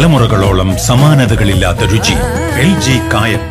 തലമുറകളോളം സമാനതകളില്ലാത്ത രുചി. LG കായം.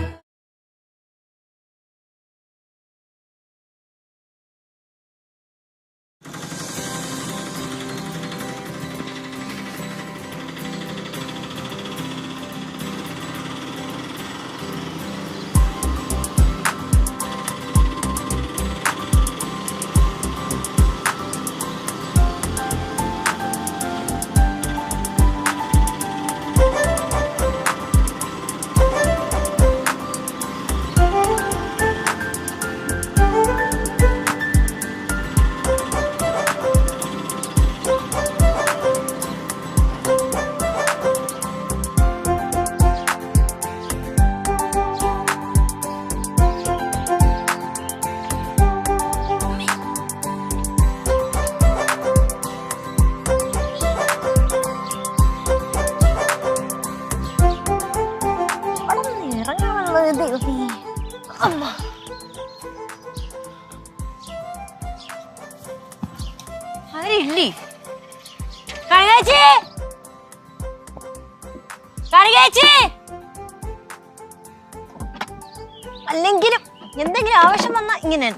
അല്ലെങ്കിലും എന്തെങ്കിലും ആവശ്യം വന്നാ ഇങ്ങനെ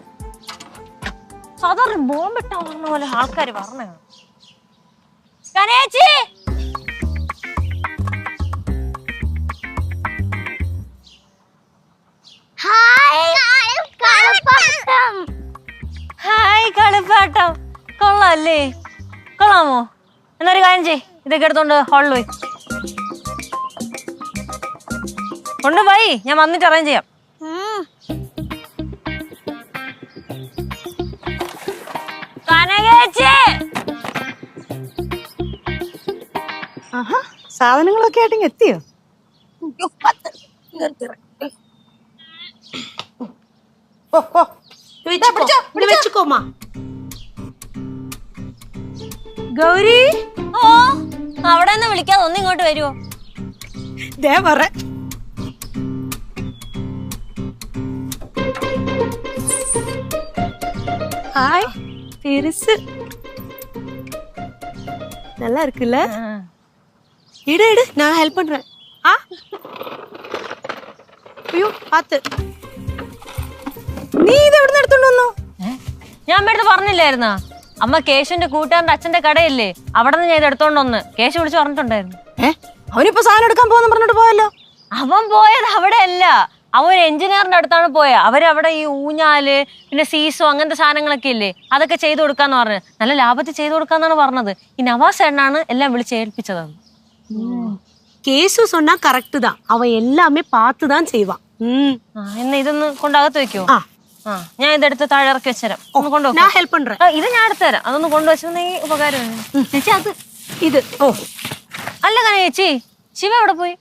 സാധാരണ ബോംബിട്ടാ പറഞ്ഞ പോലെ ആൾക്കാര് പറഞ്ഞു. കനേച്ചി ഹായ് കളിപ്പാട്ടം കൊള്ളാല്ലേ? കൊള്ളാമോ? എന്നൊരു കാര്യം ചെയ്, ഇതൊക്കെ എടുത്തോണ്ട് ഹാളിൽ പോയി കൊണ്ടുപോയി. ഞാൻ വന്നിട്ട് അറേഞ്ച് ചെയ്യാം. സാധനങ്ങളൊക്കെ ആയിട്ട് എത്തിയോ? ഗൗരി, ഓ അവിടെ നിന്ന് വിളിക്കാതെ ഒന്ന് ഇങ്ങോട്ട് വരുവോ? ஹாய் பெருசு நல்லா இருக்குல்ல? இடு இடு, நான் ஹெல்ப் பண்றேன். ஐயோ பாத்து, നീ ഇത് എവിടെ നിന്ന് എടുത്തോണ്ട് വന്നു? ഞാൻ അമ്മയടുത്ത് പറഞ്ഞില്ലായിരുന്നാ? അമ്മ കേശുവിന്റെ കൂട്ടുകാരന്റെ അച്ഛന്റെ കടയില്ലേ, അവിടെ നിന്ന് ഞാൻ ഇത് എടുത്തോണ്ട് വന്ന് കേശു വിളിച്ച് പറഞ്ഞിട്ടുണ്ടായിരുന്നു. അവനിപ്പോ സാധനം എടുക്കാൻ പോവാന്ന് പറഞ്ഞിട്ട് പോയല്ലോ. അവൻ പോയത് അവിടെ അല്ല, അവൻ ഒരു എഞ്ചിനീയറിന്റെ അടുത്താണ് പോയത്. അവരവിടെ ഈ ഊഞ്ഞാല് പിന്നെ സീസോ അങ്ങനത്തെ സാധനങ്ങളൊക്കെ ഇല്ലേ, അതൊക്കെ ചെയ്തു കൊടുക്കാന്ന് പറഞ്ഞു. നല്ല ലാഭത്തിൽ ചെയ്തു കൊടുക്കാന്നാണ് പറഞ്ഞത്. ഈ നവാസ് ഏട്ടനാണ് എല്ലാം വിളിച്ച് ഏൽപ്പിച്ചത്. കേസു சொன்னா കറക്റ്റ് தான், അവൻ എല്ലാമേ பார்த்து தான் செய்வான். എന്നാ ഇതൊന്ന് കൊണ്ടകത്ത് വെക്കോ? ഞാൻ ഇതെടുത്ത് താഴെ ഇറക്കി വെച്ചുതരാം. ഒന്ന് കൊണ്ടുപോകും. ഞാൻ ഹെൽപ്പ് പண்றேன். ഇത് ഞാൻ എടുത്തു തരാം. അതൊന്ന് കൊണ്ടുവച്ചിരുന്നെങ്കിൽ ഉപകാരമാണ് ചേച്ചി. അത് ഇത് അല്ല കന ചേച്ചി, ശിവ എവിടെ പോയി?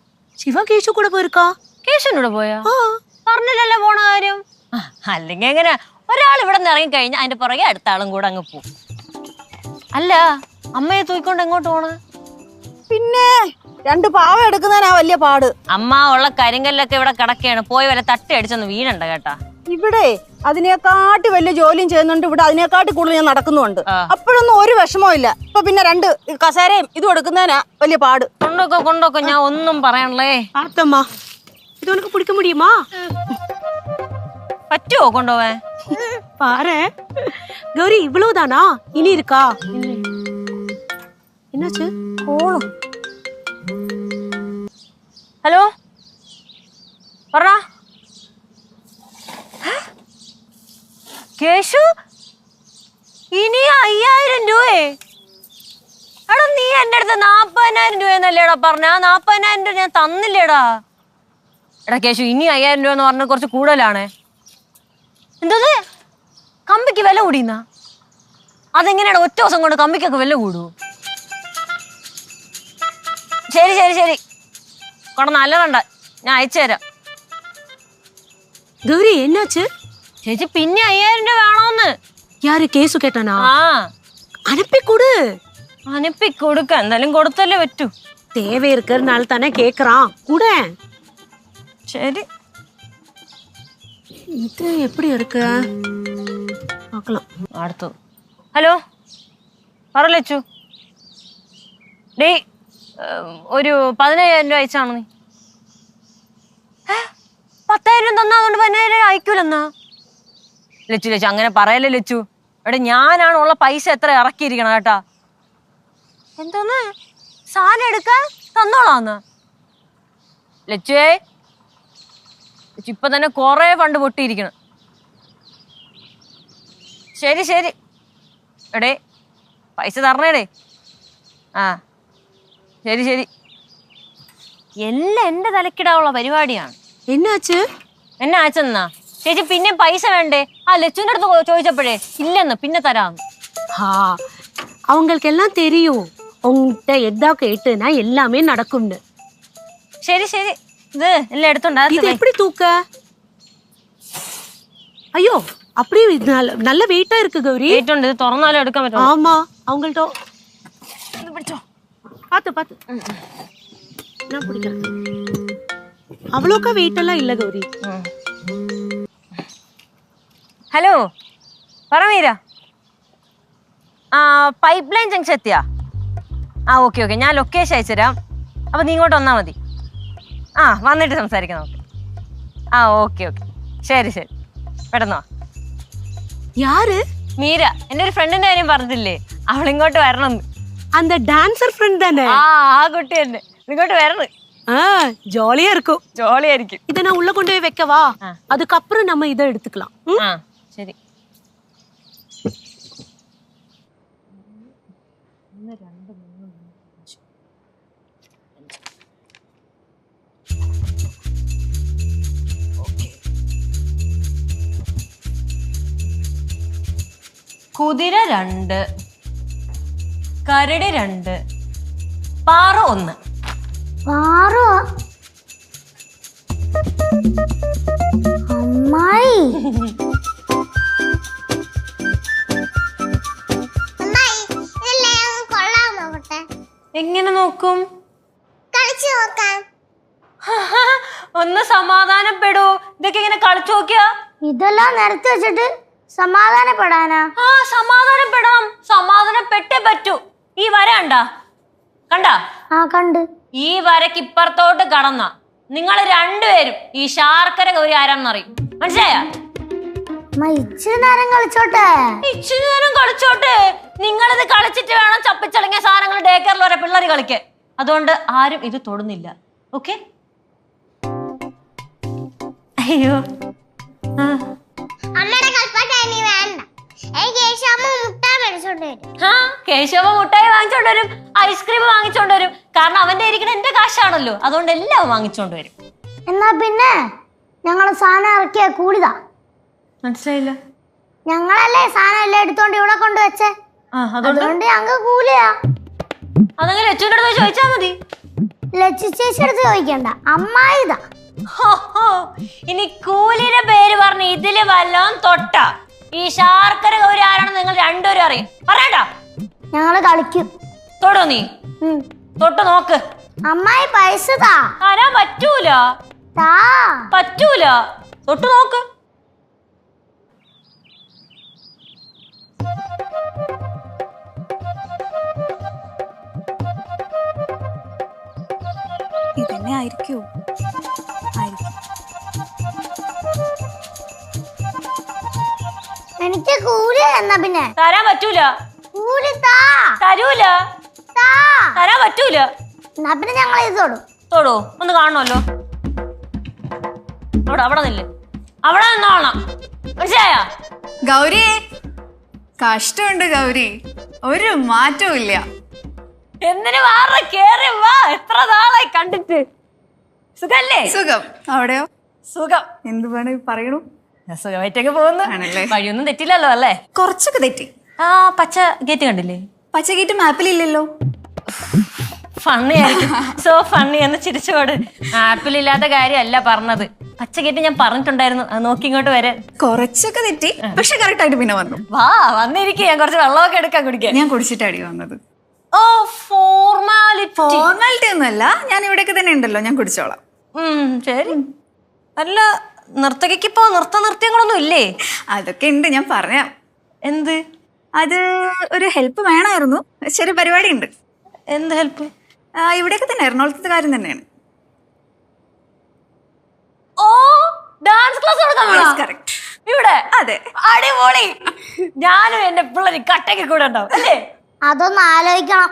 ശിവ കേശു കൂടെ പോയിരിക്കാ. കേശുവിനൂടെ പോയാ? പറഞ്ഞില്ലല്ലോ പോണ കാര്യം. അല്ലെങ്കിൽ എങ്ങനെ ഒരാൾ ഇവിടെ നിന്ന് ഇറങ്ങി കഴിഞ്ഞാൽ അതിന്റെ പുറകെ അടുത്ത ആളും കൂടെ അങ്ങ് പോകും. അല്ല അമ്മയെ തൂക്കിക്കൊണ്ട് എങ്ങോട്ട് പോണ? പിന്നെ രണ്ട് പാവ എടുക്കുന്നതിനാ വലിയ പാട്. അമ്മ ഉള്ള കരിങ്കല്ലൊക്കെ ഇവിടെ കിടക്കുകയാണ്, പോയി വരെ തട്ടി അടിച്ചൊന്ന് വീണണ്ട കേട്ടാ. ഇവിടെ അതിനെക്കാട്ടി വലിയ ജോലിയും ചെയ്യുന്നുണ്ട്, ഇവിടെ അതിനെക്കാട്ടി കൂടുതൽ ഞാൻ നടക്കുന്നുണ്ട്. അപ്പോഴൊന്നും ഒരു വിഷമവും ഇല്ല. ഇപ്പൊ പിന്നെ രണ്ട് കസേരയും ഇതും എടുക്കുന്നതിനാ വലിയ പാട്. കൊണ്ടോക്കോ ഞാൻ ഒന്നും പറയണല്ലേ. ആത്തമ്മ, ഇത് ഉനക്ക് പിടിക്ക മുടിയുമാ? പറ്റുമോ കൊണ്ടുപോവാൻ? പാരേ ഗൗരി, ഇവളോതാണാ ഇനി ഇരിക്കാ? എന്നാச்சு? ഹലോ പറ. കേശു ഇനി 5000 രൂപയെ? എടാ നീ എന്റെ അടുത്ത് 40,000 രൂപയെന്നല്ലേടാ പറഞ്ഞ? 40,000 രൂപ ഞാൻ തന്നില്ലേടാ. എടാ കേശു, ഇനി 5000 രൂപ എന്ന് പറഞ്ഞത് കുറച്ച് കൂടുതലാണ്. എന്തത് കമ്പിക്ക് വില കൂടിയെന്നാ? അതെങ്ങനെയാണ് ഒറ്റ ദിവസം കൊണ്ട് കമ്പിക്കൊക്കെ വില കൂടൂ? ശരി കൊണ്ട നല്ലതുണ്ട, ഞാൻ അയച്ചു തരാം. ഗൗരി എന്നാச்சு? ചേച്ചി പിന്നെ 5000 രൂപ വേണോന്ന്. யாரு கேசு கேட்டானா? அனுப்பி കൊടുക്ക, എന്തായാലും കൊടുത്തല്ലേ പറ്റൂ. தேவை இருக்கிறதுனால தானே கேக்குறான், கூட. சரி, இது எப்படி இருக்கு பார்க்கலாம். അടുത്തു. ഹലോ പറ ലച്ചു. ഡേയ് ഒരു 15,000 രൂപ അയച്ചാണോ നീ? 10,000 തന്നാ അതുകൊണ്ട് 15,000 അയക്കൂലെന്നാ? ലച്ചു അങ്ങനെ പറയല്ലേ ലച്ചു. എടാ ഞാനാണ് ഉള്ള പൈസ എത്ര ഇറക്കിയിരിക്കണം കേട്ടാ. എന്തോന്ന് സാധനം എടുക്കാൻ തന്നോളാന്ന് ലച്ചുവേ? ലച്ചു ഇപ്പൊ തന്നെ കൊറേ ഫണ്ട് പൊട്ടിയിരിക്കണം. ശരി ശരി എടേ പൈസ തരണേടേ. ആ ശരി ശരി. എല്ലാം എന്റെ തലക്കിടാനുള്ള പരിപാടിയാണ്. എന്നാച്ച് എന്നെ അയച്ചെന്നാ ചേച്ചി? പിന്നെ പൈസ വേണ്ടേ? ആ ലച്ചുവിന്റെ അടുത്ത് ചോദിച്ചപ്പോഴേ ഇല്ലെന്ന്, പിന്നെ തരാന്ന്. அவங்களுக்கு எல்லாம் தெரியும். உங்ககிட்ட எதா கேட்டுனா எல்லாமே நடக்கும்னு. ശരി ശരി. ഇത് എല്ലാം എടുത്തോണ്ടാ. இது எப்படி தூக்க? ஐயோ அப்படியே நல்ல வெயிட்டா இருக்கு கௌரி. വെയിറ്റ് ഉണ്ട്. ഇത് തുറന്നാലും എടുക്കാൻ പറ്റും. ஆமா அவங்கள்ட்ட ഇത് പിടിച്ചോ. பாத்து பாத்து நான் பிடிக்கிறேன். அவ்வளோக்கா வெயிட் எல்லாம் இல்ல கௌரி. ഹലോ പറ മീര. ആ പൈപ്പ് ലൈൻ ജംഗ്ഷൻ എത്തിയാ? ആ ഓക്കെ ഓക്കെ, ഞാൻ ലൊക്കേഷൻ അയച്ചുതരാം. അപ്പൊ നീ ഇങ്ങോട്ട് വന്നാൽ മതി. ആ വന്നിട്ട് സംസാരിക്കാം നമുക്ക്. ആ ഓക്കെ ഓക്കെ ശരി ശരി പെട്ടെന്ന് വാ. யாரு? മീര, എൻ്റെ ഒരു ഫ്രണ്ടിന്റെ കാര്യം പറഞ്ഞില്ലേ, അവളിങ്ങോട്ട് വരണം. அந்த டான்சர் ஃப்ரெண்ட் தானே? ആ കുട്ടി തന്നെ ഇങ്ങോട്ട് വരണം. ஜாலியா இருக்கும். ജോളിയായിരിക്കും. இதை நான் உள்ள கொண்டு போய் வைக்கவா? அதுக்கப்புறம் நம்ம இதை எடுத்துக்கலாம். ആ ശരി. കുതിര 2, കരടി 2, പാറ 1. പാറോ? അമ്മായി എങ്ങനെ നോക്കും? കളിച്ചു നോക്കാം. ഒന്ന് സമാധാനപ്പെടൂ. ഇതൊക്കെ ഇങ്ങനെ കളിച്ചു നോക്കിയാ? ഇതെല്ലാം നിരത്തി വെച്ചിട്ട് സമാധാനപ്പെടാനാ? ആ സമാധാനപ്പെടാം. സമാധാനപ്പെട്ടേ പറ്റൂ. ഈ വര കണ്ടാ? ആ കണ്ട്. ഈ വരക്ക് ഇപ്പുറത്തോട്ട് കടന്ന നിങ്ങൾ രണ്ടുപേരും ഈ ശാർക്കര ഗൗരി ആരാന്നറിയും. മനസ്സിലായ? ഇച്ചിരി നേരം കളിച്ചോട്ടെ. ഇച്ചിരി നേരം കളിച്ചോട്ടെ. നിങ്ങളിത് കളിച്ചിട്ട് വേണം ചപ്പിച്ചളങ്ങിയ സാധനങ്ങൾ ഡേ കെയറിൽ വരെ പിള്ളേർ കളിക്കാൻ. അതുകൊണ്ട് ആരും ഇത് തൊടുന്നില്ല. ഓക്കെ? അയ്യോ അമ്മയുടെ കളിപ്പാട്ട ഇനി വേണ്ട. കേശവ മുട്ടായി മേടിച്ചോണ്ട് വരും. കേശവ മുട്ടായി വാങ്ങിച്ചോണ്ട് വരും, ഐസ്ക്രീം വാങ്ങിച്ചോണ്ട് വരും. കാരണം അവന്റെ ഇരിക്കുന്ന എന്റെ കാശാണല്ലോ, അതുകൊണ്ട് എല്ലാം വാങ്ങിച്ചോണ്ട് വരും. എന്നാ പിന്നെ ഞങ്ങള് സാധനം ഇറക്കിയ കൂടിതാ. മനസ്സിലായില്ല? ഞങ്ങളല്ലേ സാധനം എല്ലാം എടുത്തോണ്ട് ഇവിടെ കൊണ്ടുവച്ചേ. അതുകൊണ്ട് ഞങ്ങക്ക് കൂലിയാ. അതങ്ങനെ ലച്ചുവിന്റെ അടുത്ത് ചോദിച്ചാ മതി. ലച്ചു ചേച്ചി അടുത്ത് ചോദിക്കണ്ട, അമ്മായിതാ. ഇനി കൂലിയുടെ പേര് പറഞ്ഞ് ഇതില് വല്ലോം തൊട്ട ഈ ശാർക്കര ഗൗരി ആരാണെന്ന് നിങ്ങൾ രണ്ടുപേരും അറിയും. പറയണ്ട. ഞങ്ങള് കളിക്കും. തൊടോ നീ? തൊട്ട് നോക്ക്. അമ്മായി പൈസ താ. തരാൻ പറ്റൂല. താ. പറ്റൂല. തൊട്ട് നോക്ക്. ഇതന്നെ ആയിരിക്കോ? എനിക്ക് കൂലി എന്നാ പിന്നെ തരാൻ പറ്റൂല. കൂലി താ. തരൂല. താ. തരാൻ പറ്റൂല. എന്നാ പിന്നെ ഞങ്ങൾ ഇത് തൊടും. തൊടോ? ഒന്ന് കാണണമല്ലോ. അവിടെ നില്ല്. അവിടെ നിന്നോളണം. മനസ്സിലായ? ഗൗരി, കഷ്ടമുണ്ട് ഗൗരി, ഒരു മാറ്റവും ഇല്ല. എന്തിനു വാറ കേറി വാ. എത്ര നാളായി കണ്ടിട്ട്. സുഖല്ലേ? സുഖം. അവിടെയോ? സുഖം. എന്ത് വേണം പറയണു? സുഖമായിട്ടൊക്കെ പോകുന്നു. വഴിയൊന്നും തെറ്റില്ലല്ലോ അല്ലേ? കുറച്ചൊക്കെ തെറ്റി. ആ പച്ച ഗേറ്റ് കണ്ടില്ലേ? പച്ച ഗേറ്റ് മാപ്പിലില്ലല്ലോ. ഫണ്ണി ആയിരിക്കും. സോ ഫണ്ണി എന്ന് ചിരിച്ചോട്. ആപ്പിളില്ലാത്ത കാര്യമല്ല പറഞ്ഞത്. പച്ച ഗേറ്റ് ഞാൻ പറഞ്ഞിട്ടുണ്ടായിരുന്നു. അത് നോക്കി ഇങ്ങോട്ട് വരാൻ. കുറച്ചൊക്കെ തെറ്റി, പക്ഷെ കറക്റ്റ് ആയിട്ട് പിന്നെ വന്നു. വാ വന്നിരിക്കും. ഞാൻ കുറച്ച് വെള്ളമൊക്കെ എടുക്കാൻ കുടിക്കാൻ. ഞാൻ കുടിച്ചിട്ടാടി വന്നത്. ഓ ഫോർമാലിറ്റി ഒന്നുമല്ല, ഞാൻ ഇവിടെയൊക്കെ തന്നെ ഉണ്ടല്ലോ, ഞാൻ കുടിച്ചോളാം. ശരി. അല്ല നർത്തകിക്ക് ഇപ്പോ നൃത്യങ്ങളൊന്നും ഇല്ലേ? അതൊക്കെ ഉണ്ട്, ഞാൻ പറയാം. എന്ത്? അത് ഒരു ഹെൽപ്പ് വേണമായിരുന്നു. ചെറിയ പരിപാടി ഉണ്ട്. എന്ത് ഹെൽപ്പ്? ഇവിടെയൊക്കെ തന്നെ എറണാകുളത്തെ കാര്യം തന്നെയാണ്. ഓ ഡാൻസ് ക്ലാസ് കൊടുക്കാൻ കറക്റ്റ്. ഇവിടെ അതെ. അടിപൊളി. ഞാനും എന്റെ പിള്ളേര് കട്ടയ്ക്ക് കൂടെ ഉണ്ടാവും അല്ലേ? അതൊന്ന് ആലോചിക്കണം.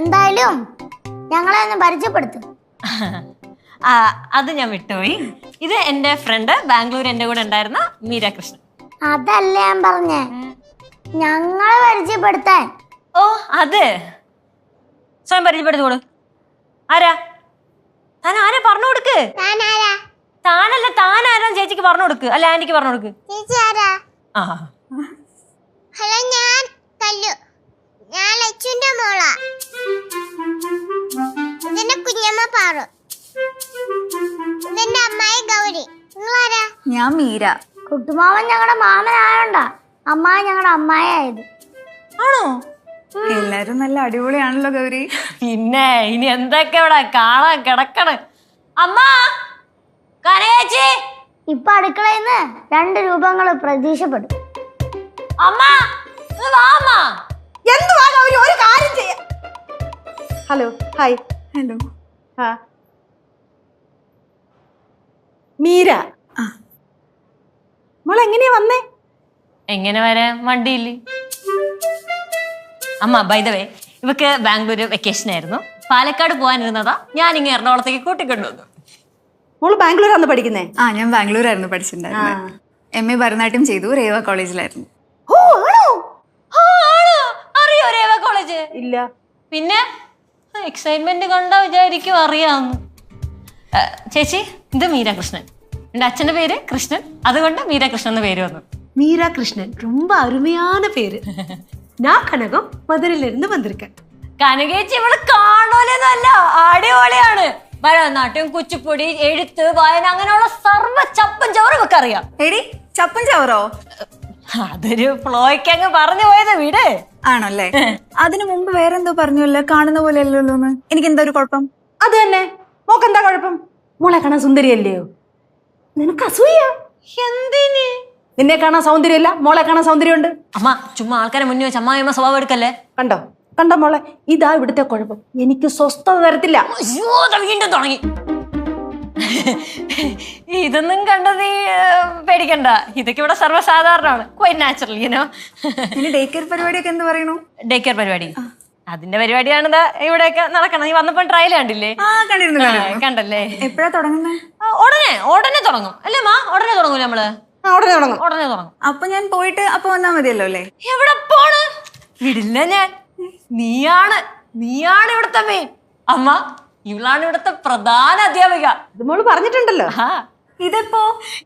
എന്തായാലും ഞങ്ങളെ ഒന്ന് പരിചയപ്പെടുത്തും. അത് ഞാൻ വിട്ടുപോയി. ഇത് എന്റെ ഫ്രണ്ട് ബാംഗ്ലൂർ എന്റെ കൂടെ ഉണ്ടായിരുന്ന മീര കൃഷ്ണൻ. അതല്ല ഞാൻ പറഞ്ഞേ, ഞങ്ങളെ പരിചയപ്പെടുത്താൻ. ഓ അത് സ്വയം പരിചയപ്പെടുത്തോളൂ. ആരാ താൻ? ആരാ പറഞ്ഞു കൊടുക്ക്. താനല്ല, താനാരാ ചേച്ചിക്ക് പറഞ്ഞു കൊടുക്ക്. അല്ല ആന്റിക്ക് പറഞ്ഞു കൊടുക്ക്. ആ ഹലോ, ഞാൻ കല്ലു. ഞാൻ ലച്ചുന്റെ മോളാ. ഇതെന്റെ കുഞ്ഞമ്മ പാറു. ഇതെന്റെ അമ്മായി ഗൗരി. നിങ്ങളാരാ? ഞാൻ മീര. കുട്ടുമാവൻ ഞങ്ങളുടെ മാമനായോണ്ടാ അമ്മായി ഞങ്ങളുടെ അമ്മായായത്. ആണോ? എല്ലാരും നല്ല അടിപൊളിയാണല്ലോ ഗൗരി. പിന്നെ ഇനി എന്തൊക്കെ ഇവിടെ കാണാൻ കിടക്കണ്. അമ്മ കരയേച്ചി. ഇപ്പൊ അടുക്കളയിൽ നിന്ന് 2 രൂപങ്ങൾ പ്രതീക്ഷപ്പെടും. അമ്മ ഇത് വാ അമ്മ. എന്തുവാ ഗൗരി, ഒരു കാര്യം ചെയ്യ. Hello, hi. ഹലോ. ആ മീര, മോൾ എങ്ങനെയാ വന്നേ? എങ്ങനെ വരാൻ? വണ്ടിയില്ല. അമ്മ ബൈ ദ വേ, ഇവക്ക് ബാംഗ്ലൂർ വെക്കേഷൻ ആയിരുന്നു. പാലക്കാട് പോകാനിരുന്നതാ. ഞാൻ ഇങ്ങനെ എറണാകുളത്തേക്ക് കൂട്ടിക്കൊണ്ടുവന്നു. മോള് ബാംഗ്ലൂരാന്ന് പഠിക്കുന്നേ? ഞാൻ ബാംഗ്ലൂരായിരുന്നു പഠിച്ചിട്ടുണ്ടായിരുന്നത്. MA ഭരതനാട്യം ചെയ്തു. രേവ കോളേജിലായിരുന്നു. ഓ ആണോ? അറിയോ രേവ കോളേജ്? ഇല്ല. പിന്നെ എക്സൈറ്റ്മെന്റ് കണ്ടാ വിചാരിക്കും അറിയാന്ന്. ചേച്ചി ഇത് മീരാകൃഷ്ണൻ. എന്റെ അച്ഛന്റെ പേര് കൃഷ്ണൻ, അതുകൊണ്ട് മീരാകൃഷ്ണൻ എന്ന പേര് വന്നു. மீரா கிருஷ்ணன் ரொம்ப அருமையான பேரு. நான் கனகம் மதுரையில இருந்து வந்திருக்கேன். കനകേച്ചി ഇവള് കാണൂലെന്നല്ല, അടിപൊളിയാണ്. ഭരതനാട്യം, കുച്ചിപ്പുടി, എഴുത്ത്, വായന, അങ്ങനെയുള്ള സർവ്വ ചപ്പും ചവറും ഒക്കെ അറിയാം. എടി ചപ്പൻ ചവറോ? അതൊരു ഫ്ലോയ്ക്ക് അങ്ങ് പറഞ്ഞു പോയത് വീട്. ആണല്ലേ? അതിനു മുമ്പ് വേറെന്തോ പറഞ്ഞല്ലോ, കാണുന്ന പോലെ അല്ലല്ലോ. എനിക്ക് എന്താ ഒരു കുഴപ്പം? അത് തന്നെ. മോക്ക് എന്താ കുഴപ്പം? മോളെ കാണാൻ സുന്ദരിയല്ലയോ? നിനക്ക് അസൂയ? എന്തിന്? നിന്നെ കാണാൻ സൗന്ദര്യമില്ല, മോളെ കാണാൻ സൗന്ദര്യമുണ്ട്. അമ്മ ചുമ്മാ ആൾക്കാരെ മുന്നിൽ വെച്ച് അമ്മായിയമ്മ സ്വഭാവം എടുക്കല്ലേ. കണ്ടോ കണ്ടോ മോളെ, ഇതാ ഇവിടുത്തെ കുഴപ്പം. എനിക്ക് സ്വസ്ഥത തരത്തില്ല. അയ്യോ, വീണ്ടും തുടങ്ങി. ഇതൊന്നും കണ്ട നീ പേടിക്കണ്ട. ഇതൊക്കെ ഇവിടെ സർവ്വസാധാരണമാണ്. Quite natural you know. ഇനി ഡേ കെയർ പരിപാടിയൊക്കെ എന്ത് പറയണു? ഡേ കെയർ പരിപാടി അതിന്റെ പരിപാടിയാണ് ഇവിടെയൊക്കെ നടക്കണം. നീ വന്നപ്പോ ട്രയൽ കണ്ടില്ലേ? കണ്ടിരുന്നു. കണ്ടല്ലേ? എപ്പോഴാ തുടങ്ങുന്നത്? ഉടനെ തുടങ്ങും അല്ലേ മാ? ഉടനെ തുടങ്ങൂല നമ്മള്? ഉടനെ തുടങ്ങും. ഉടനെ തുടങ്ങും. അപ്പൊ ഞാൻ പോയിട്ട് അപ്പൊ വന്നാ മതിയല്ലോ അല്ലേ? എവിടെ പോണ്? വിടില്ല ഞാൻ. നീയാണ് ഇവിടുത്തെ മെയിൻ. അമ്മ ഇവളാണ് ഇവിടുത്തെ പ്രധാന അധ്യാപിക. ഇത് മോള് പറഞ്ഞിട്ടുണ്ടല്ലോ. ഇതിപ്പോ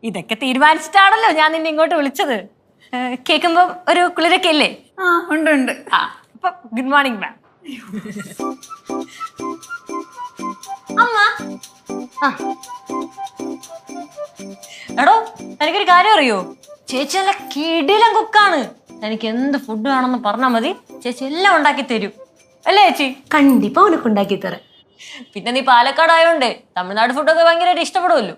ഇതൊക്കെ തീരുമാനിച്ചിട്ടാണല്ലോ ഞാൻ നിന്നെ ഇങ്ങോട്ട് വിളിച്ചത്. കേൾക്കുമ്പോ ഒരു കുളിരൊക്കെ ഇല്ലേ? ഉണ്ട് ഉണ്ട്. അപ്പൊ ഗുഡ് മോർണിംഗ് മാം. അമ്മ എടോ, എനിക്കൊരു കാര്യം അറിയോ? ചേച്ചി നല്ല കിടിലൻ കുക്കാണ്. എനിക്ക് എന്ത് ഫുഡ് വേണമെന്ന് പറഞ്ഞാൽ മതി, ചേച്ചി എല്ലാം ഉണ്ടാക്കി തരും. അല്ലേ ചേച്ചി? கண்டிப்பா உனக்கு உண்டாக்கி தரேன். പിന്നെ നീ പാലക്കാട് ആയോണ്ട് തമിഴ്നാട് ഫുഡൊക്കെ ഭയങ്കരമായിട്ട് ഇഷ്ടപ്പെടുമല്ലോ.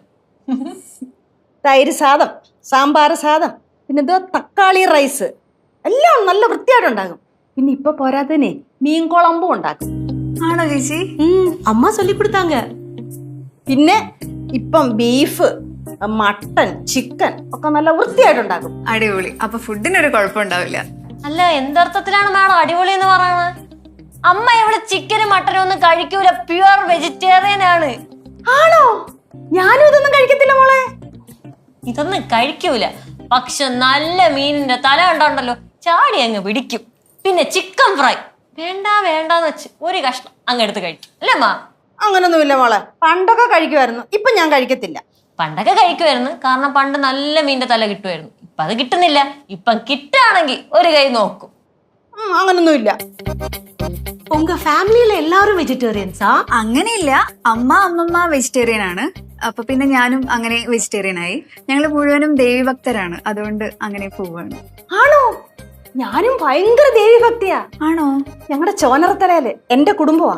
തൈര് സാദം, സാമ്പാർ സാദം, പിന്നെ എന്തോ തക്കാളി റൈസ്, എല്ലാം നല്ല വൃത്തിയായിട്ടുണ്ടാകും. പിന്നെ ഇപ്പൊ പോരാത്തന്നെ മീൻ കുളമ്പും ഉണ്ടാക്കും. ആണോ ചേച്ചി? அம்மா சொல்லி கொடுத்தாங்க. പിന്നെ ഇപ്പം ബീഫ്, മട്ടൻ, ചിക്കൻ ഒക്കെ നല്ല വൃത്തിയായിട്ടുണ്ടാകും. അടിപൊളി. അപ്പൊ ഫുഡിനൊരു കുഴപ്പമുണ്ടാവില്ല. അല്ല, എന്തർത്ഥത്തിലാണ് മാഡം അടിപൊളി എന്ന് പറയുന്നത്? അമ്മ ഇവള് ചിക്കനും മട്ടനും ഒന്നും കഴിക്കൂല, പ്യുവർ വെജിറ്റേറിയൻ ആണ്. ആണോ? ഞാനും ഇതൊന്നും കഴിക്കത്തില്ല മോളെ. ഇതൊന്നും കഴിക്കൂല, പക്ഷെ നല്ല മീനിന്റെ തല കണ്ടോണ്ടല്ലോ ചാടി അങ്ങ് പിടിക്കും. പിന്നെ ചിക്കൻ ഫ്രൈ വേണ്ടാന്ന് വെച്ച് ഒരു കഷ്ണം അങ്ങ് എടുത്ത് കഴിക്കും. അല്ലേ അമ്മ? അങ്ങനൊന്നുമില്ല മോളെ, പണ്ടൊക്കെ കഴിക്കുമായിരുന്നു, ഇപ്പൊ ഞാൻ കഴിക്കത്തില്ല. പണ്ടൊക്കെ കഴിക്കുമായിരുന്നു, കാരണം പണ്ട് നല്ല മീനിന്റെ തല കിട്ടുമായിരുന്നു. ഇപ്പൊ അത് കിട്ടുന്നില്ല. ഇപ്പം കിട്ടുകയാണെങ്കിൽ ഒരു കൈ നോക്കും. അങ്ങനൊന്നുമില്ല. உங்க ஃபேமிலில எல்லாரும் வெஜிடேரியன்ஸா? അങ്ങനെയില്ല. അമ്മമ്മ വെജിറ്റേറിയൻ ആണ്. അപ്പൊ പിന്നെ ഞാനും അങ്ങനെ വെജിറ്റേറിയൻ ആയി. ഞങ്ങൾ മുഴുവനും ദേവിഭക്തരാണ്, അതുകൊണ്ട് അങ്ങനെ പോവാണ്. ആണോ? ഞാനും ഭയങ്കര ദേവിഭക്തിയാ. ആണോ? ഞങ്ങളുടെ ചോനറത്തലയില് എന്റെ കുടുംബമാ.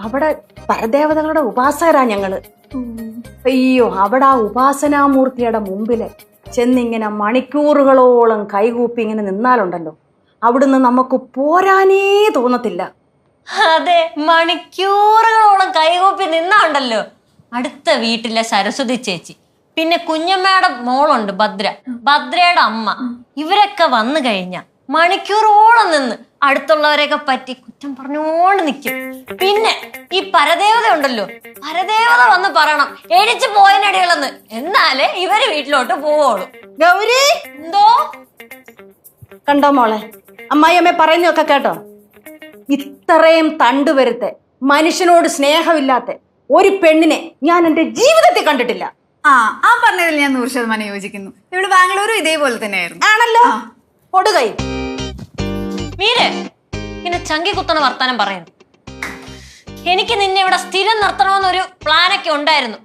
അവിടെ പരദേവതകളുടെ ഉപാസകരാ ഞങ്ങള്. അയ്യോ, അവിടെ ആ ഉപാസനാമൂർത്തിയുടെ മുമ്പില് ചെന്നിങ്ങനെ മണിക്കൂറുകളോളം കൈകൂപ്പി ഇങ്ങനെ നിന്നാലുണ്ടല്ലോ, അവിടുന്ന് നമുക്ക് പോരാനേ തോന്നത്തില്ല. അതെ, മണിക്കൂറുകളോളം കൈകൂപ്പി നിന്നുണ്ടല്ലോ. അടുത്ത വീട്ടിലെ സരസ്വതി ചേച്ചി, പിന്നെ കുഞ്ഞമ്മയുടെ മോളുണ്ട് ഭദ്ര, ഭദ്രയുടെ അമ്മ, ഇവരൊക്കെ വന്നു കഴിഞ്ഞ മണിക്കൂറോളം നിന്ന് അടുത്തുള്ളവരെയൊക്കെ പറ്റി കുറ്റം പറഞ്ഞോണ്ട് നിൽക്കും. പിന്നെ ഈ പരദേവത ഉണ്ടല്ലോ, പരദേവത വന്ന് പറയണം എഴിച്ചു പോയനടികളെന്ന്, എന്നാലേ ഇവര് വീട്ടിലോട്ട് പോവുള്ളൂ. ഗൗരി, എന്തോ കണ്ടോ മോളെ, അമ്മായിയമ്മ പറയുന്നതൊക്കെ കേട്ടോ? ഇത്രയും തണ്ടുവരുത്തെ മനുഷ്യനോട് സ്നേഹമില്ലാത്ത ഒരു പെണ്ണിനെ ഞാൻ എന്റെ ജീവിതത്തിൽ കണ്ടിട്ടില്ല. ആ പറഞ്ഞതിൽ ഞാൻ 100% യോജിക്കുന്നു. ഇവിടെ ബാംഗ്ലൂരും ഇതേപോലെ തന്നെയായിരുന്നു. ആണല്ലോ, കൊടുകൈ. മീരെ, ഇങ്ങനെ ചങ്കി കുത്തണ വർത്താനം പറയുന്നു. എനിക്ക് നിന്നെ ഇവിടെ സ്ഥിരം നിർത്തണമെന്നൊരു പ്ലാനൊക്കെ ഉണ്ടായിരുന്നു,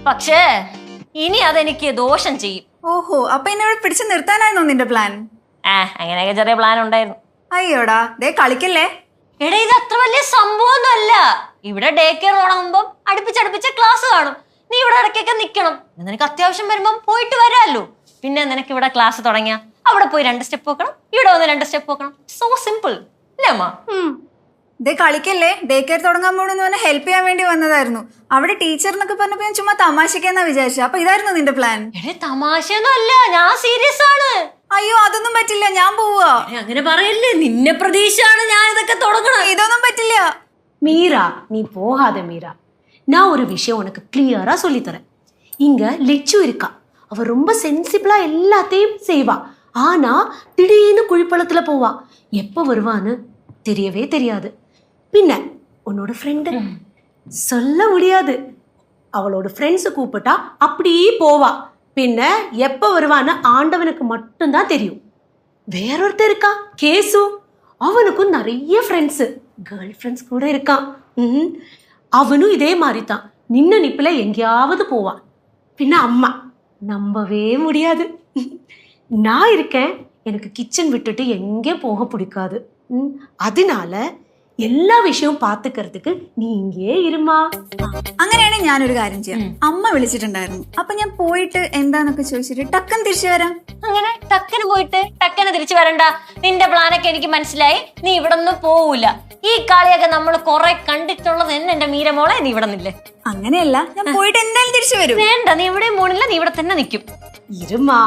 പക്ഷേ ഇനി അതെനിക്ക് ദോഷം ചെയ്യും. ഓഹോ, അപ്പൊ എന്നെ ഇവിടെ പിടിച്ചു നിർത്താനായിരുന്നു നിന്റെ പ്ലാൻ? അങ്ങനെയൊക്കെ ചെറിയ പ്ലാൻ ഉണ്ടായിരുന്നു. അയ്യോടാ, ദേ കളിക്കല്ലേ. എടാ, ഇത് അത്ര വലിയ സംഭവമൊന്നുമല്ല. ഇവിടെ ഡേ കെയർ തുടങ്ങുമ്പം അടുപ്പിച്ചടുപ്പിച്ച ക്ലാസ് കാണും. നീ ഇവിടെ ഇടയ്ക്കൊക്കെ നിൽക്കണം. നിനക്ക് അത്യാവശ്യം വരുമ്പം പോയിട്ട് വരാമല്ലോ. പിന്നെ നിനക്ക് ഇവിടെ ക്ലാസ് തുടങ്ങിയ അവിടെ പോയി 2 സ്റ്റെപ്പ് വെക്കണം, ഇവിടെ വന്ന് 2 സ്റ്റെപ്പ് വെക്കണം. സോ സിമ്പിൾ അല്ലേ അമ്മ? ദേ കളിക്കല്ലേ. ഡേ കെയർ തുടങ്ങാൻ പോണെന്ന് പറഞ്ഞാൽ ഹെൽപ്പ് ചെയ്യാൻ വേണ്ടി വന്നതായിരുന്നു. അവിടെ ടീച്ചർ എന്നൊക്കെ പറഞ്ഞപ്പോ ഞാൻ ചുമ്മാ തമാശക്കെന്നാ വിചാരിച്ചു. അപ്പൊ ഇതായിരുന്നു നിന്റെ പ്ലാൻ? എടേ, തമാശയൊന്നും അല്ല, ഞാൻ സീരിയസ് ആണ്. അയ്യോ, അതൊന്നും പറ്റില്ല, ഞാൻ പോവാ. അങ്ങനെ പറയല്ലേ, നിന്നെ പ്രതീക്ഷയാണ് ഞാൻ ഇതൊക്കെ തുടങ്ങണം. ഇതൊന്നും പറ്റില്ല. மீரா, நீ போகாத மீரா. நான் ஒரு விஷயம் உனக்கு கிளியரா சொல்லித்தரேன். இங்க லெச்சு இருக்கா, அவ ரொம்ப சென்சிபிளா எல்லாத்தையும் செய்வா. ஆனா திடீர்னு குழிப்பழத்துல போவா. எப்ப வருவான்னு தெரியவே தெரியாது. பின்ன உன்னோட ஃப்ரெண்டு சொல்ல முடியாது. அவளோட ஃப்ரெண்ட்ஸை கூப்பிட்டா அப்படியே போவா. பின்ன எப்ப வருவான்னு ஆண்டவனுக்கு மட்டும்தான் தெரியும். வேறொருத்தர் இருக்கா, கேசு. அவனுக்கும் நிறைய ஃப்ரெண்ட்ஸு, கேர்ள் ஃப்ரெண்ட்ஸ் கூட இருக்கான். அவனும் இதே மாதிரி தான், நின்ன நிப்பில் எங்கேயாவது போவான். பின்ன அம்மா நம்பவே முடியாது. நான் இருக்கேன், எனக்கு கிச்சன் விட்டுட்டு எங்கே போக பிடிக்காது. அதனால എല്ലാ വിഷയവും പാത്തുக்கிறதுக்கு നീ ഇങ്ങേ ഇരുമാ. അങ്ങനെയാണെങ്കിൽ ഞാനൊരു കാര്യം ചെയ്യാം. അമ്മ വിളിച്ചിട്ടുണ്ടായിരുന്നു, അപ്പൊ ഞാൻ പോയിട്ട് എന്താന്നൊക്കെ ചോദിച്ചിട്ട് ടക്കൻ തിരിച്ചു വരാം. അങ്ങനെ ടക്കന് പോയിട്ട് ടക്കന് തിരിച്ചു വരണ്ട. നിന്റെ പ്ലാനൊക്കെ എനിക്ക് മനസ്സിലായി. നീ ഇവിടെ ഒന്നും പോവൂല. ഈ കളിയൊക്കെ നമ്മൾ കുറെ കണ്ടിട്ടുള്ളത് എന്റെ മീരമോളെ. നീ ഇവിടെ നില്ലേ? അങ്ങനെയല്ല, ഞാൻ പോയിട്ട് എന്തായാലും തിരിച്ചു വരും. വേണ്ട, നീ എവിടെയും പോണില്ല, നീ ഇവിടെ തന്നെ നിൽക്കും. ഇരുമാ.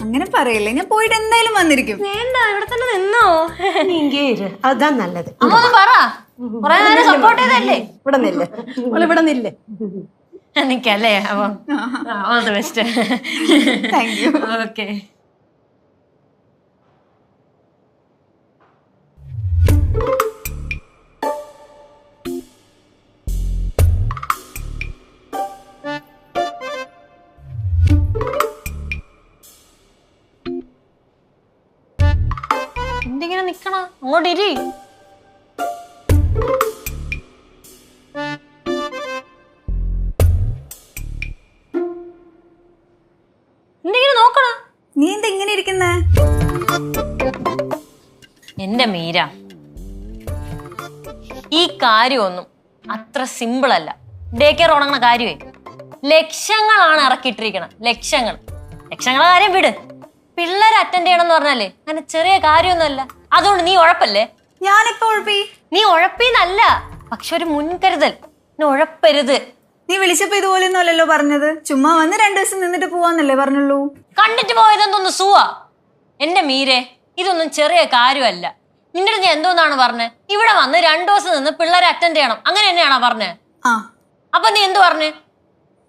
അങ്ങനെ പറയല്ലേ, ഞാൻ പോയിട്ട് എന്തായാലും വന്നിരിക്കും. വേണ്ട, ഇവിടെ തന്നെ നിന്നോ. നീ ഇങ്ങേ ഇരു, അതാ നല്ലത്. അമ്മ ഒന്ന് പറ, കുറെ നേരം സപ്പോർട്ട് ചെയ്തല്ലേ. ഇവിടെ നില്ലേ, ഇവിടെ നില്ലേ. നിക്കല്ലേ. അപ്പൊ all the best. Thank you. Okay. എന്തിങ്ങനെ നിക്കണ? അങ്ങോട്ട് ഇരി. എന്തിങ്ങനെ നോക്കണ? നീ എന്താ ഇങ്ങനെ ഇരിക്കുന്നേ? എന്റെ മീര, ഈ കാര്യമൊന്നും അത്ര സിമ്പിൾ അല്ല. ഡേ കെയർ തുടങ്ങുന്ന കാര്യമേ ലക്ഷങ്ങളാണ് ഇറക്കിയിട്ടിരിക്കണം. ലക്ഷങ്ങളെ കാര്യം വിട്. പിള്ളേരെ അറ്റൻഡ് ചെയ്യണം എന്ന് പറഞ്ഞാലേ അങ്ങനെ ചെറിയ കാര്യമൊന്നുമല്ല. അതുകൊണ്ട് നീ ഉഴപ്പല്ലേ. ഞാനിപ്പോ ഉഴപ്പി? നീ ഉഴപ്പിന്നല്ല, പക്ഷെ ഒരു മുൻകരുതൽ. നീ ഉഴപ്പരുത്. നീ വിളിച്ചപ്പോ ഇതുപോലെയൊന്നും അല്ലല്ലോ പറഞ്ഞത്. ചുമ്മാ വന്ന് 2 ദിവസം നിന്നിട്ട് പോവാന്നല്ലേ പറഞ്ഞുള്ളൂ. കണ്ടിട്ട് പോയതെന്തോന്ന് സുവാ. എന്റെ മീരെ, ഇതൊന്നും ചെറിയ കാര്യമല്ല. നിന്റെ അടുത്ത് ഞാൻ എന്തോന്നാണ് പറഞ്ഞത്? ഇവിടെ വന്ന് 2 ദിവസം നിന്ന് പിള്ളേരെ അറ്റൻഡ് ചെയ്യണം, അങ്ങനെ തന്നെയാണോ പറഞ്ഞത്? ആ. അപ്പൊ നീ എന്ത് പറഞ്ഞു?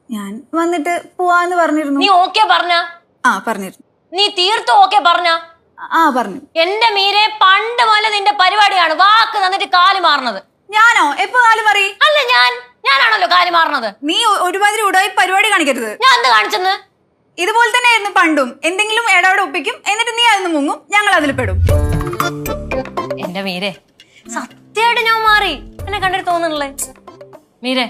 ഞാൻ വന്നിട്ട് പോവാന്ന് പറഞ്ഞിരുന്നു. നീ ഓക്കെ പറഞ്ഞ? ആ, പറഞ്ഞിരുന്നു. നീ തീർത്തും ഓക്കെ പറഞ്ഞ? ആ, പറഞ്ഞു. എന്റെ മീരെ, പണ്ട് പോലെ നിന്റെ പരിപാടിയാണ് വാക്ക് തന്നിട്ട് കാല് മാറണത്. ഞാനോ? എപ്പോ കാല് മാറി? അല്ല, ഞാനാണല്ലോ കാല് മാറണത്. നീ ഒരുമാതിരി ഉടായി പരിപാടി കാണിക്കരുത്. ഞാൻ എന്ത് കാണിച്ചെന്ന്? ഇതുപോലെ തന്നെ ആയിരുന്നു പണ്ടും. എന്തെങ്കിലും ഇടവിടെ ഒപ്പിക്കും, എന്നിട്ട് നീ അതിന് മുങ്ങും, ഞങ്ങൾ അതിൽ പെടും. എന്റെ മീരെ, സത്യമായിട്ട് ഞാൻ മാറി. എന്നെ കണ്ടിട്ട് തോന്നുന്നില്ലേ? മീരെ,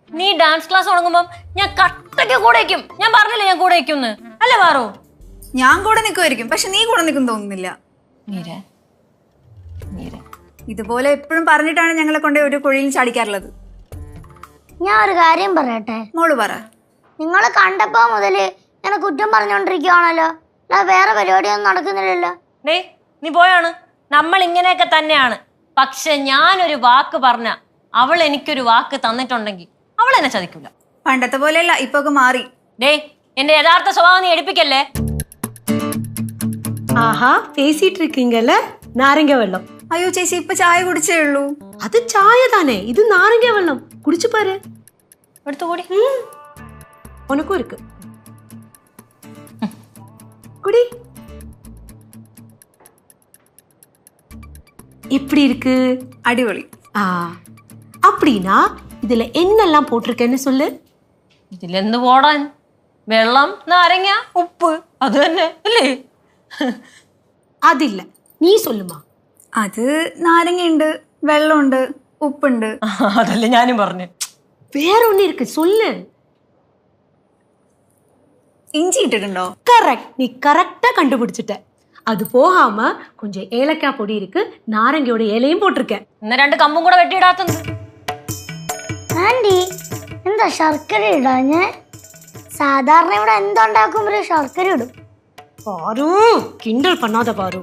നീ ഡാൻസ് ക്ലാസ് തുടങ്ങുമ്പം ഞാൻ കട്ടയ്ക്ക് കൂടെ വയ്ക്കും. ഞാൻ പറഞ്ഞില്ലേ ഞാൻ കൂടെ വയ്ക്കും അല്ലേ മാറൂ? ഞാൻ കൂടെ നിൽക്കുമായിരിക്കും, പക്ഷെ നീ കൂടെ നിൽക്കും തോന്നുന്നില്ല. മീരെ, ഇതുപോലെ എപ്പോഴും പറഞ്ഞിട്ടാണ് ഞങ്ങളെ കൊണ്ട് ഒരു കുഴിയിൽ ചാടിക്കാറുള്ളത്. ഞാൻ ഒരു കാര്യം പറയട്ടെ. മോള് പറ. നിങ്ങളെ കണ്ടപ്പോ മുതല് ഇങ്ങനെ കുറ്റം പറഞ്ഞോണ്ടിരിക്കുവാണല്ലോ. വേറെ പരിപാടിയൊന്നും നടക്കുന്നില്ലല്ലോ. ഡേ, നീ പോയാണ്. നമ്മൾ ഇങ്ങനെയൊക്കെ തന്നെയാണ്. പക്ഷെ ഞാനൊരു വാക്ക് പറഞ്ഞ അവൾ എനിക്കൊരു വാക്ക് തന്നിട്ടുണ്ടെങ്കിൽ അവൾ എന്നെ ചതിക്കൂല. പണ്ടത്തെ പോലെയല്ല, ഇപ്പൊ ഒക്കെ മാറി. ഡേയ്, എന്റെ യഥാർത്ഥ സ്വഭാവം നീ എടുപ്പിക്കല്ലേ. ஆஹா பேசிட்டு இருக்கீங்கல்ல நாரங்க வெள்ளம். അയ്യോ ചേച്ചി, ഇപ്പൊ ചായ കുടിച്ചേ ഉള്ളൂ. அது சாய தானே, இது நாரங்க வெள்ளம். குடிச்சு பாரு. എടുത്തു കൂടി. உனக்கும் இருக்கு. குடி. எப்படி இருக்கு? അടിപൊളി. அப்படின்னா இதுல என்னெல்லாம் போட்டிருக்கேன்னு சொல்லு. ഇതിലെന്ത് പോടാൻ? വെള്ളം, നാരങ്ങ, ഉപ്പ്, അത് തന്നെ അല്ലേ? அது இல்ல, நீ சொல்லுமா. അത് നാരങ്ങയുണ്ട്, വെള്ളമുണ്ട്, ഉപ്പുണ്ട്. അതല്ലേ ഞാനും പറഞ്ഞു. வேற ஒண்ணு இருக்கு, சொல்லு. ഇഞ്ചി ഇട്ടിട്ടുണ്ടോ? கரெக்ட், நீ கரெக்டா கண்டுபிடிச்சிட்ட. அது போகாம கொஞ்சம் ஏலக்காய் பொடி இருக்கு, நாரங்கயோட இலையும் போட்டிருக்கேன். ഇന്ന് 2 കമ്പും കൂടെ വെട്ടിയിടാത്തത്. ആന്റി എന്താ ശർക്കര ഇടാഞ്ഞേ? സാധാരണ ഇവിടെ എന്തുണ്ടാക്കുമ്പോഴേ ശർക്കര ഇടും. பாரு, கிண்டல் பண்ணாத பாரு.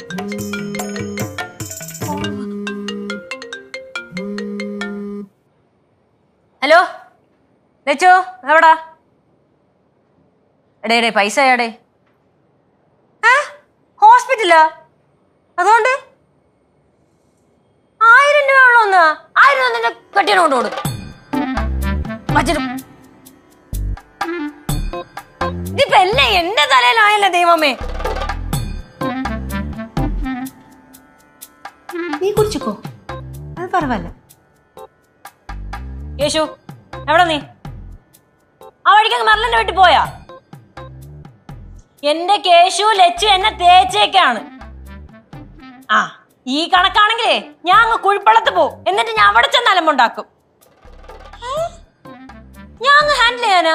ഹലോ ലച്ചു, എവിടാ? എടേ പൈസ എടേ? ഹോസ്പിറ്റലാ? അതുകൊണ്ട് 1000 രൂപ ഉള്ളൂ. 1000 നിന്റെ കെട്ടിയാണ് കൊണ്ടുപോടും. ഇതിപ്പോ എല്ലാം എന്റെ തലയിലായല്ലോ ദൈവമേ. நீ குடிச்சுக்கோ, அது பரவாயில்ல. യേശു, എവിടെ നീ? ആ വഴിക്കങ്ങ് മെർലിന്റെ വീട്ടിൽ പോയാ? എന്റെ കേശു ലച്ചു എന്നെ തേച്ചേക്കാണ്. ഈ കണക്കാണെങ്കിലേ ഞാൻ അങ്ങ് കുഴിപ്പള്ളത്ത് പോവും. എന്നിട്ട് ഞാൻ അവിടെ ചെന്ന് അലമ്പുണ്ടാക്കും. ഞാൻ അങ്ങ് ഹാൻഡിൽ ചെയ്യാനാ.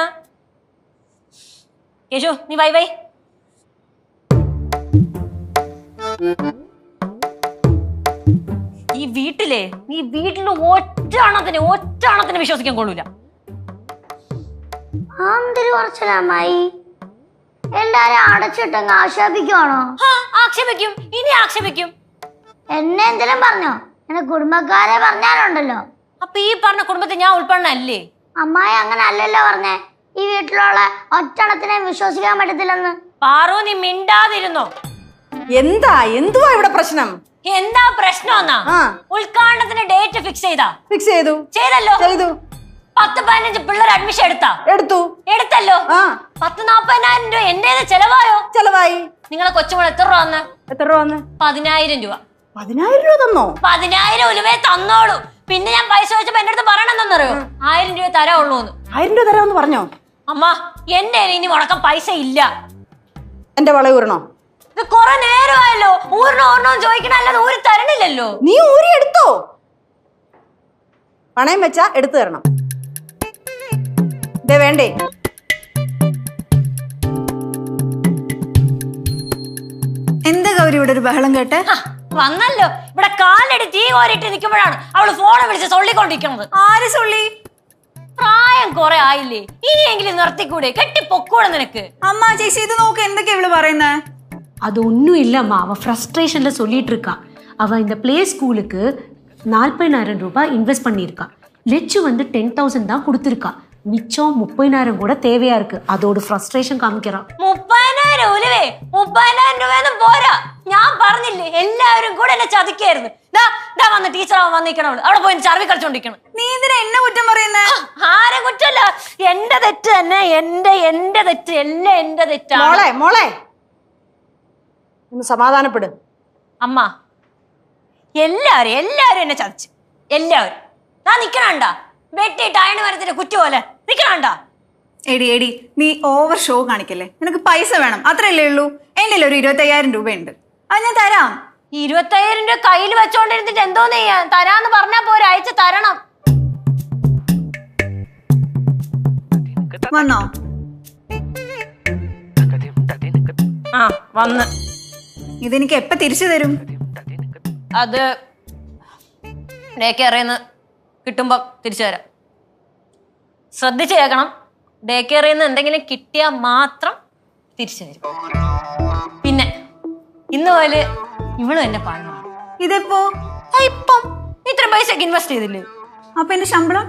കേശു, നീ വൈ. ഈ വീട്ടില് ഒറ്റ വിശ്വസിക്കാൻ കൊള്ളൂല. എന്തൊരു കുറച്ചമ്മായി, എല്ലാരും അടച്ചിട്ടങ്ങ് ആക്ഷേപിക്കുവാണോ? ആക്ഷേപിക്കും, ഇനി ആക്ഷേപിക്കും. എന്നെ എന്തെങ്കിലും പറഞ്ഞോ? എന്നെ കുടുംബക്കാരെ പറഞ്ഞാലുണ്ടല്ലോ. അപ്പൊ ഈ പറഞ്ഞ കുടുംബത്തിൽ ഞാൻ ഉൾപ്പെടണല്ലേ? അമ്മായി അങ്ങനെ അല്ലല്ലോ പറഞ്ഞേ, ഈ വീട്ടിലുള്ള ഒറ്റണത്തിനെ വിശ്വസിക്കാൻ പറ്റത്തില്ലെന്ന്. പാറു, നീ മിണ്ടാതിരുന്നോ? എന്തുവാ ഇവിടെ പ്രശ്നം? എന്താ പ്രശ്നം? ഉദ്ഘാടനത്തിന് ഡേറ്റ് ഫിക്സ് ചെയ്തല്ലോ. 10-15 പിള്ളേർ അഡ്മിഷൻ എടുത്തല്ലോ. 10-40,000 രൂപ എന്റേത് ചെലവായി. നിങ്ങളെ കൊച്ചുമോൾ എത്ര രൂപ വന്ന്? 10,000 രൂപ. 10,000 രൂപ തന്നോ? 10,000 രൂപ തന്നോളൂ. പിന്നെ ഞാൻ പൈസ വെച്ചപ്പോ എന്റെ അടുത്ത് പറയണെന്നറിയോ? 1000 രൂപ തരാവുള്ളൂ. 1000 രൂപ തരാമെന്ന് പറഞ്ഞോ? അമ്മ, എന്റെ ഇനി മുടക്കം പൈസ ഇല്ല. എന്റെ വളയൂരണോ? ഇത് കൊറേ നേരമായല്ലോ. ഊരിനോ ചോദിക്കണല്ലാതെ ഊരി തരണില്ലല്ലോ. നീ ഊരി എടുത്തോ? പണയം വെച്ചാ എടുത്തു തരണം. ഇതേ വേണ്ടേ? എന്താ ഗൗരി ഇവിടെ ഒരു ബഹളം കേട്ടെ? വന്നല്ലോ. ഇവിടെ കാലടി തീ കോരിട്ട് നിൽക്കുമ്പോഴാണ് അവള് ഫോണെ വിളിച്ച് സൊള്ളിക്കൊണ്ടിരിക്കുന്നത്. ആര് സൊള്ളി? പ്രായം കുറെ ആയില്ലേ, ഇനിയെങ്കിലും നിർത്തിക്കൂടെ? കെട്ടിപ്പൊക്കൂടെ നിനക്ക്? അമ്മ ചേച്ചി, ഇത് നോക്ക് എന്തൊക്കെയാ ഇവള് പറയുന്നേ. அது ஒன்றும் இல்லைம்மா, அவள் ஃப்ரஸ்ட்ரேஷனில் சொல்லிட்டு இருக்கா. அவள் இந்த பிளே ஸ்கூலுக்கு 40,000 ரூபாய் இன்வெஸ்ட் பண்ணியிருக்கா. லெச்சு வந்து 10,000 தான் கொடுத்துருக்கா. மிச்சம் 30,000 கூட தேவையா இருக்கு. அதோட ഫ്രസ്ട്രേഷൻ കാണിക്കറാം. 30,000 ഉലുവേ? 30,000 രൂപയൊന്നും പോരാ. ഞാൻ പറഞ്ഞില്ലേ, എല്ലാവരും കൂടെ എന്നെ ചതിക്കായിരുന്നു. വന്ന് ടീച്ചറാവാൻ വന്നിരിക്കണവള് അവിടെ പോയി ചർവി കളിച്ചോണ്ടിരിക്കണം. നീ എന്തിനാ എന്നെ കുറ്റം പറയുന്നേ? ആരെ കുറ്റല്ല, എന്റെ തെറ്റ് തന്നെ. എന്റെ തെറ്റ് എല്ലാം എന്റെ തെറ്റാണ്. മോളെ ഒന്ന് സമാധാനപ്പെടും. അമ്മ, എല്ലാവരും എന്നെ ചതിച്ചു. എല്ലാവരും. ഞാൻ നിക്കണണ്ട വെട്ടിയിട്ട് അയണ് മരത്തിന്റെ കുറ്റു പോലെ നിക്കണണ്ട. എടി നീ ഓവർ ഷോ കാണിക്കല്ലേ. നിനക്ക് പൈസ വേണം, അത്രയല്ലേ ഉള്ളൂ. എന്റെ ഒരു 25,000 രൂപയുണ്ട്, അത് ഞാൻ തരാം. 25,000 രൂപ കയ്യിൽ വെച്ചോണ്ടിരുന്നിട്ട് എന്തോ ചെയ്യാൻ? തരാന്ന് പറഞ്ഞാ പോരെ, അയച്ച് തരണം. വന്നോ? വന്ന്. ഇതെനിക്ക് എപ്പ തിരിച്ചു തരും? അത് ഡേ കെയറിന്ന് കിട്ടുമ്പോ തിരിച്ചു തരാം. ശ്രദ്ധിച്ചു കേൾക്കണം. ഡേ കെയറിന്ന് എന്തെങ്കിലും കിട്ടിയാൽ മാത്രം തിരിച്ചു തരും. പിന്നെ ഇന്ന് പോലെ ഇവളും എന്റെ പാർട്ണർ. ഇതെപ്പോ? ഇപ്പം ഇത്ര പൈസക്ക് ഇൻവെസ്റ്റ് ചെയ്തില്ലേ? അപ്പൊ എന്റെ ശമ്പളം?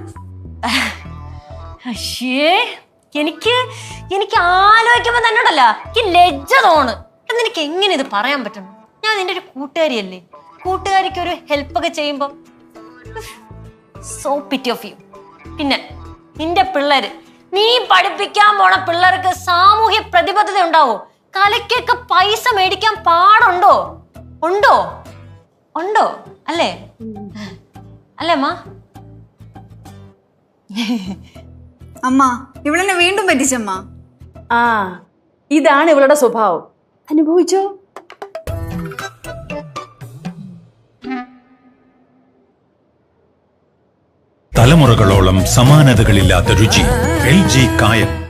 അശ്ശേ, എനിക്ക് ആലോചിക്കുമ്പോ തന്നെ ഉണ്ടല്ലോ എനിക്ക് ലജ്ജ തോണ്. നിനക്ക് എങ്ങനെ ഇത് പറയാൻ പറ്റുന്നു? ഞാൻ നിന്റെ ഒരു കൂട്ടുകാരിയല്ലേ. കൂട്ടുകാരിക്ക് ഒരു ഹെൽപ്പ് ഒക്കെ ചെയ്യുമ്പോ സോ പിറ്റി ഓഫ് യു. പിന്നെ നിന്റെ പിള്ളേര്, നീ പഠിപ്പിക്കാൻ പോണ പിള്ളേർക്ക് സാമൂഹ്യ പ്രതിബദ്ധത ഉണ്ടാവോ? കലക്കൊക്കെ പൈസ മേടിക്കാൻ പാടുണ്ടോ? ഉണ്ടോ? ഉണ്ടോ? അല്ലേ അല്ലേ അമ്മ? അമ്മ ഇവളെന്നെ വീണ്ടും പറ്റിച്ചമ്മ. ആ, ഇതാണ് ഇവളുടെ സ്വഭാവം. അനുഭവിച്ചോ? തലമുറകളോളം സമാനതകളില്ലാത്ത രുചി. LG കായം.